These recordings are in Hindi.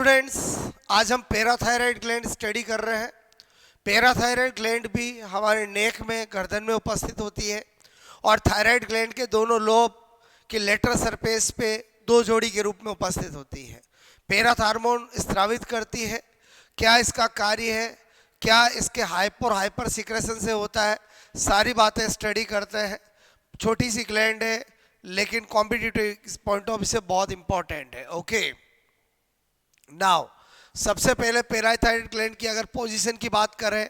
स्टूडेंट्स, आज हम पैराथायराइड ग्लैंड स्टडी कर रहे हैं। पैराथायराइड ग्लैंड भी हमारे नेक में, गर्दन में उपस्थित होती है और थायराइड ग्लैंड के दोनों लोब के लेटरल सरफेस पे दो जोड़ी के रूप में उपस्थित होती है। पैराथार्मोन स्रावित करती है। क्या इसका कार्य है, क्या इसके हाइपर सिक्रेशन से होता है, सारी बातें स्टडी करते हैं। छोटी सी ग्लैंड है लेकिन कॉम्पिटिटिव पॉइंट ऑफ व्यू से बहुत इंपॉर्टेंट है। ओके, नाउ सबसे पहले पैराथायराइड ग्लैंड की अगर पोजीशन की बात करें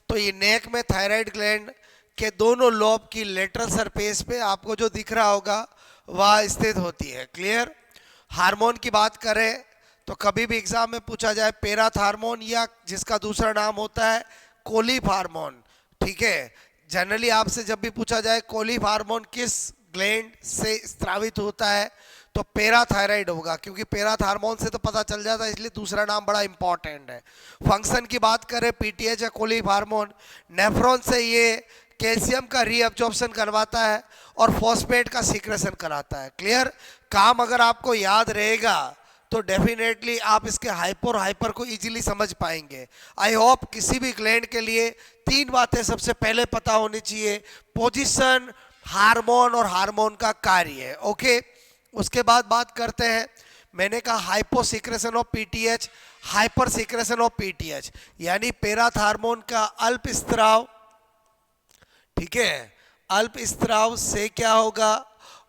तो ये नेक में थायराइड ग्लैंड के दोनों लोब की लेटरल सरफेस पे आपको जो दिख रहा होगा वह स्थित होती है। क्लियर। हार्मोन की बात करें तो कभी भी एग्जाम में पूछा जाए पैराथार्मोन या जिसका दूसरा नाम होता है कोलिफ हार्मोन, ठीक है। जनरली आपसे जब भी पूछा जाए कोलिफ हार्मोन किस ग्लैंड से स्रावित होता है तो पैराथायराइड होगा, क्योंकि पैराथार्मोन से तो पता चल जाता है, इसलिए दूसरा नाम बड़ा इंपॉर्टेंट है। फंक्शन की बात करें पीटीएच या कोलिफ हार्मोन, नेफ्रॉन से ये कैल्शियम का रीअब्जॉर्प्शन करवाता है और फॉस्फेट का सीक्रेशन कराता है। क्लियर। काम अगर आपको याद रहेगा तो डेफिनेटली आप इसके हाइपर को इजीली समझ पाएंगे। आई होप किसी भी ग्लैंड के लिए तीन बातें सबसे पहले पता होनी चाहिए: पोजीशन, हार्मोन और हार्मोन का कार्य। ओके, उसके बाद बात करते हैं, मैंने कहा hypo secretion of PTH, hyper secretion of PTH, यानी पैराथार्मोन का अल्प स्त्राव, ठीक है, अल्प स्त्राव से क्या होगा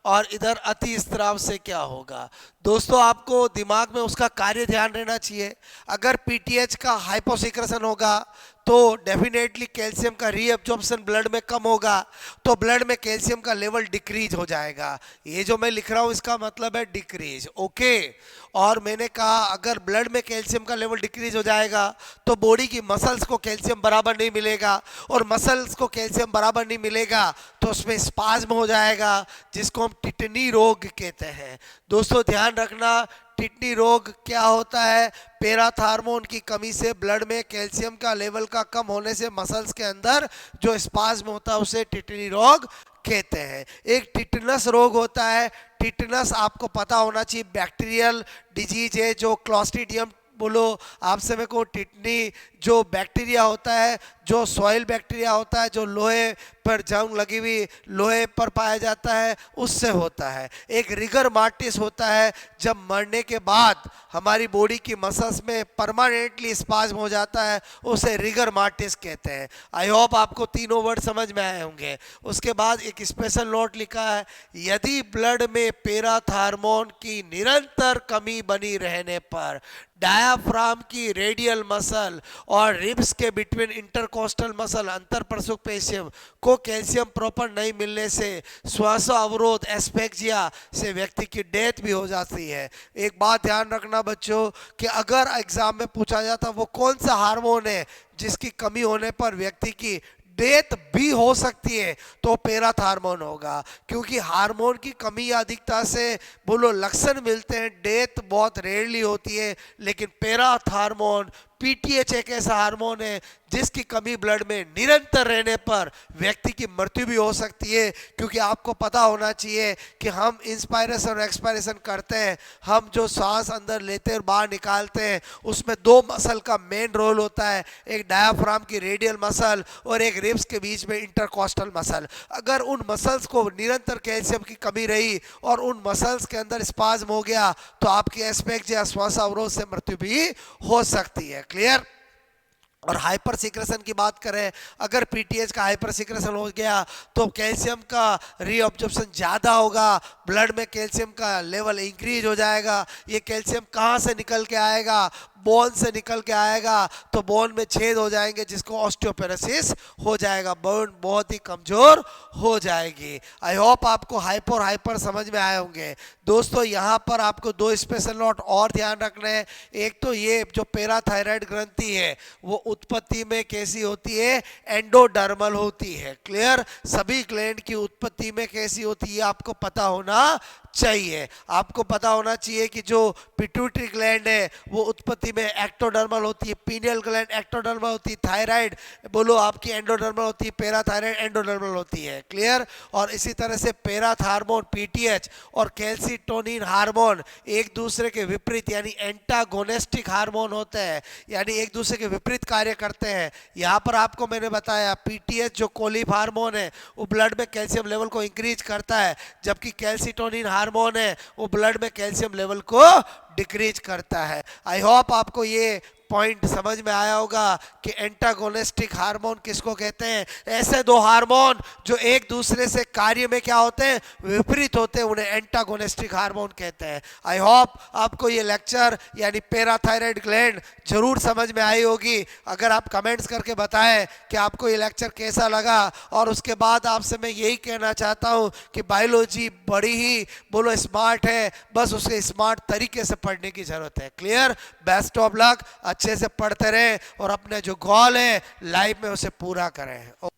और इधर अति स्त्राव से क्या होगा। दोस्तों आपको दिमाग में उसका कार्य ध्यान रहना चाहिए। अगर पीटीएच का हाइपोसीक्रेशन होगा तो डेफिनेटली कैल्शियम का रीअब्जॉर्प्शन ब्लड में कम होगा, तो ब्लड में कैल्शियम का लेवल डिक्रीज हो जाएगा। ये जो मैं लिख रहा हूँ इसका मतलब है डिक्रीज। ओके, और मैंने कहा अगर ब्लड में कैल्शियम का लेवल डिक्रीज हो जाएगा तो बॉडी की मसल्स को कैल्शियम बराबर नहीं मिलेगा, और मसल्स को कैल्शियम बराबर नहीं मिलेगा तो उसमें स्पाज्म हो जाएगा, जिसको हम टिटनी रोग कहते हैं। दोस्तों ध्यान रखना, टिटनी रोग क्या होता है? पैराथार्मोन की कमी से ब्लड में कैल्शियम का लेवल का कम होने से मसल्स के अंदर जो स्पाज्म होता है उसे टिटनी रोग कहते हैं। एक टिटनस रोग होता है। टिटनस आपको पता होना चाहिए बैक्टीरियल डिजीज है, जो क्लॉस्ट्रीडियम बोलो आपसे मेरे को, टिटनी जो बैक्टीरिया होता है, जो सॉइल बैक्टीरिया होता है, जो लोहे पर जंग लगी हुई लोहे पर पाया जाता है, उससे होता है। एक रिगर मार्टिस होता है, जब मरने के बाद हमारी बॉडी की मसल्स में परमानेंटली स्पाज्म हो जाता है, उसे रिगर मार्टिस कहते हैं। आई होप आपको तीनों वर्ड समझ में आए होंगे। उसके बाद एक स्पेशल नोट लिखा है, यदि ब्लड में पैराथार्मोन की निरंतर कमी बनी रहने पर डायाफ्राम की रेडियल मसल और रिब्स के बिटवीन इंटरकोस्टल मसल अंतर प्रसुक पेशियों को कैल्शियम प्रॉपर नहीं मिलने से श्वास अवरोध एस्फेक्सिया से व्यक्ति की डेथ भी हो जाती है। एक बात ध्यान रखना बच्चों कि अगर एग्जाम में पूछा जाता वो कौन सा हार्मोन है जिसकी कमी होने पर व्यक्ति की डेथ भी हो सकती है, तो पैराथार्मोन होगा, क्योंकि हार्मोन की कमी या अधिकता से बोलो लक्षण मिलते हैं, डेथ बहुत रेयरली होती है। लेकिन पैराथार्मोन पीटीएच एक ऐसा हार्मोन है जिसकी कमी ब्लड में निरंतर रहने पर व्यक्ति की मृत्यु भी हो सकती है। क्योंकि आपको पता होना चाहिए कि हम इंस्पायरेशन और एक्सपायरेशन करते हैं, हम जो सांस अंदर लेते हैं और बाहर निकालते हैं, उसमें दो मसल का मेन रोल होता है, एक डायाफ्राम की रेडियल मसल और एक रिब्स के बीच में इंटरकोस्टल मसल। अगर उन मसल्स को निरंतर कैल्शियम की कमी रही और उन मसल्स के अंदर स्पाज्म हो गया तो आपकी एस्फेक्सिया श्वास अवरोध से मृत्यु भी हो सकती है। क्लियर। और हाइपर सीक्रेशन की बात करें, अगर पीटीएच का हाइपर सीक्रेशन हो गया तो कैल्शियम का रीअब्जॉर्प्शन ज़्यादा होगा, ब्लड में कैल्शियम का लेवल इंक्रीज हो जाएगा। ये कैल्शियम कहाँ से निकल के आएगा? बोन से निकल के आएगा, तो बोन में छेद हो जाएंगे जिसको ऑस्टियोपेरोसिस हो जाएगा, बोन बहुत ही कमज़ोर हो जाएगी। आई होप आपको हाइपर समझ में आए होंगे। दोस्तों यहाँ पर आपको दो स्पेशल नोट और ध्यान रखने हैं। एक तो ये जो पैराथायराइड ग्रंथि है वो उत्पत्ति में कैसी होती है? एंडोडर्मल होती है। क्लियर। सभी ग्लैंड की उत्पत्ति में कैसी होती है आपको पता होना चाहिए। आपको पता होना चाहिए कि जो पिट्यूटरी ग्लैंड है वो उत्पत्ति में एक्टोडर्मल होती है, पीनियल ग्लैंड एक्टोडर्मल होती है, थायराइड बोलो आपकी एंडोडर्मल होती है, पैराथायराइड एंडोडर्मल होती है। क्लियर। और इसी तरह से पैराथ हार्मोन पीटीएच और कैल्सिटोनिन हार्मोन एक दूसरे के विपरीत यानी एंटागोनिस्टिक हार्मोन होते हैं, यानी एक दूसरे के विपरीत कार्य करते हैं। यहाँ पर आपको मैंने बताया पीटीएच जो कोलिफ हार्मोन है वो ब्लड में कैल्शियम लेवल को इंक्रीज करता है, जबकि कैल्सिटोनिन हार्मोन है वो ब्लड में कैल्शियम लेवल को डिक्रीज करता है। आई होप आपको ये पॉइंट समझ में आया होगा कि एंटागोनिस्टिक हार्मोन किसको कहते हैं। ऐसे दो हार्मोन जो एक दूसरे से कार्य में क्या होते हैं, विपरीत होते हैं, उन्हें एंटागोनिस्टिक हार्मोन कहते हैं। आई होप आपको ये लेक्चर यानी पैराथायराइड ग्लैंड जरूर समझ में आई होगी। अगर आप कमेंट्स करके बताएं कि आपको ये लेक्चर कैसा लगा, और उसके बाद आपसे मैं यही कहना चाहता हूँ कि बायोलॉजी बड़ी ही बोलो स्मार्ट है, बस उसके स्मार्ट तरीके से पढ़ने की जरूरत है। क्लियर। बेस्ट ऑफ लक, अच्छे से पढ़ते रहें और अपने जो गोल है लाइफ में उसे पूरा करें।